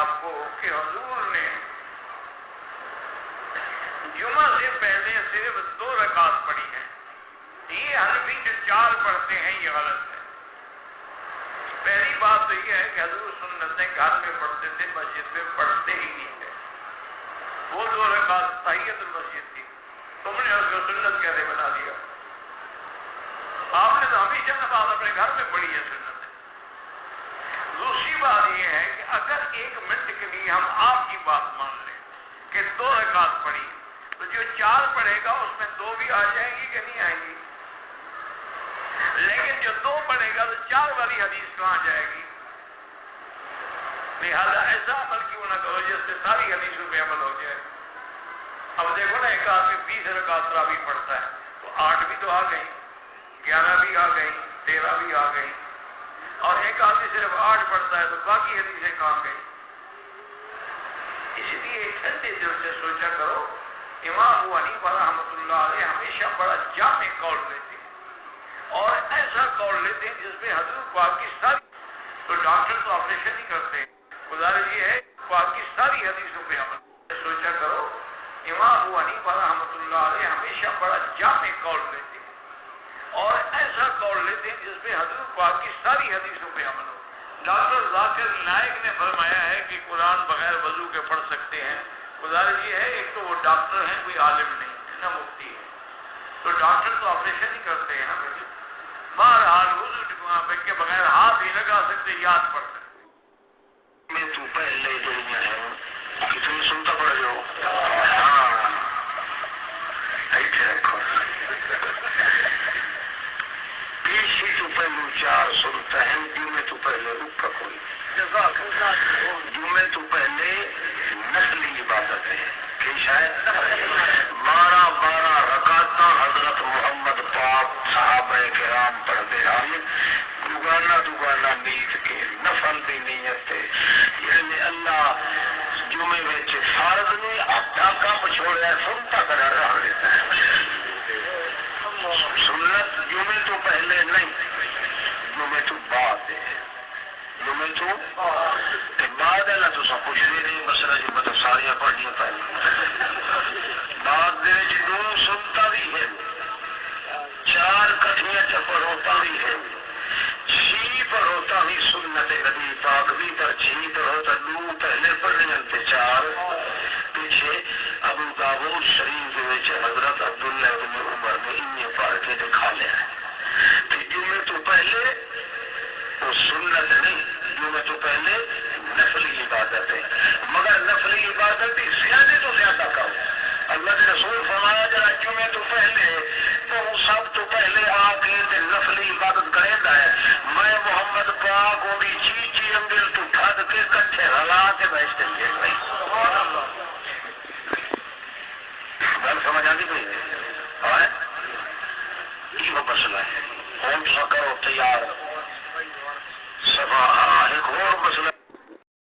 آپ کو کہ حضور نے جمعہ سے پہلے صرف 2 رکعت پڑھی ہے. یہ حنفی جو 4 پڑھتے ہیں یہ غلط ہے. پہلی بات تو یہ ہے کہ حضور سنتیں گھر میں پڑھتے تھے، مسجد میں پڑھتے ہی نہیں تھے. وہ 2 رکعت تحیت المسجد تھی، تم نے اس کو سنت کیسے بنا دیا؟ آپ نے تو ہمیشہ نماز اپنے گھر میں پڑھی ہے سنت. دوسری بات یہ ہے کہ اگر 1 منٹ کے لیے ہم آپ کی بات مان لیں کہ 2 رکعت پڑھی تو جو 4 پڑھے گا اس میں 2 بھی آ جائیں گی کہ نہیں آئیں گی؟ لیکن جو 2 پڑھے گا تو 4 والی حدیث کہاں جائے گی؟ لہذا ایسا عمل کیوں نہ کرو جس سے ساری حدیثوں پہ عمل ہو جائے. اب دیکھو نا، ایک آدمی 20 رکعت تراویح پڑھتا ہے تو 8 بھی تو آ گئی، 11 بھی آ گئی، 13 بھی آ گئی. اور ایک آدمی صرف 8 پڑھتا ہے تو باقی حدیثیں کہاں گئی؟ اس لیے ٹھنڈے دل سے سوچا کرو. امام ابو حنیفہ رحمۃ اللہ علیہ ہمیشہ بڑا جامع قول لیتے ہیں اور ایسا قول لیتے ہیں جس میں حضور پاک کی ساری، تو ڈاکٹر تو آپریشن نہیں کرتے. گزارش یہ ہے پاک کی ساری حدیثوں پہ عمل. سوچا کرو امام ابو حنیفہ رحمۃ اللہ علیہ ہمیشہ بڑا جامع قول لیتے ہیں اور ایسا قول لیتے ہیں جس میں حضور پاک کی ساری حدیثوں پہ عمل ہو. ڈاکٹر ذاکر نائک نے فرمایا ہے کہ قرآن بغیر وضو کے پڑھ سکتے ہیں. گزارش یہ ہے، ایک تو وہ ڈاکٹر ہیں، کوئی عالم نہیں نہ مفتی ہے، تو ڈاکٹر تو آپریشن نہیں کرتے ہیں نا. بہرحال وضو کے بغیر ہاتھ ہی لگا سکتے، یاد پڑھ سکتے. میں تو پہلے دنیا ہے کہ تم سنتا پڑ جاؤ. ہاں ایسے رکھو. پیشی تو پہلو 4 سنتا ہے، جمعے تو پہلے رک کا کوئی. جمعے تو پہلے نسلی عبادت ہے کہ شاید 12 رکعت حضرت محمد پاک صحابہ کرام پڑھتے آئے. دوگانا نیت کے نفل بھی نیت ہے، یعنی اللہ جمعے میں فرض نے اپنا کام چھوڑا سنتا کرا رہا لیتا ہے. سنت جمعے تو پہلے نہیں، جمعے تو بعد ہے. جمعے تو بعد ہے نا، تو سب کچھ نہیں مسئلہ جی مطلب ساریاں پڑھنی پہلے. بعد دے 2 سنتا بھی ہے، 4 کٹھیاں چپڑ ہوتا بھی ہے، 6 پر ہوتا بھی سنت نبی پاک بھی، پر 6 پر ہوتا 2 پہلے پڑھنے انتے 4 پیچھے. ابو داؤد شریف کے حضرت عبداللہ بن عمر نے انہیں پڑھ کے دکھا لیا ہے. تو جمعے تو پہلے وہ سنت نہیں، جمعے تو پہلے نفلی عبادت ہے. مگر نفلی عبادت ہی زیادہ تو زیادہ کرو. اللہ کے رسول فرمایا جرا جمعے تو پہلے تو وہ سب تو پہلے آ کے نفلی عبادت کرے گا ہے. میں محمد پاک وہ بھی چیچی انگل تو کھد کے کٹھے ہلا کے بیٹھتے ہیں. گل سمجھ آتی کوئی ہے؟ یہ مسئلہ ہے. کون سا کرو تیار. ایک اور مسئلہ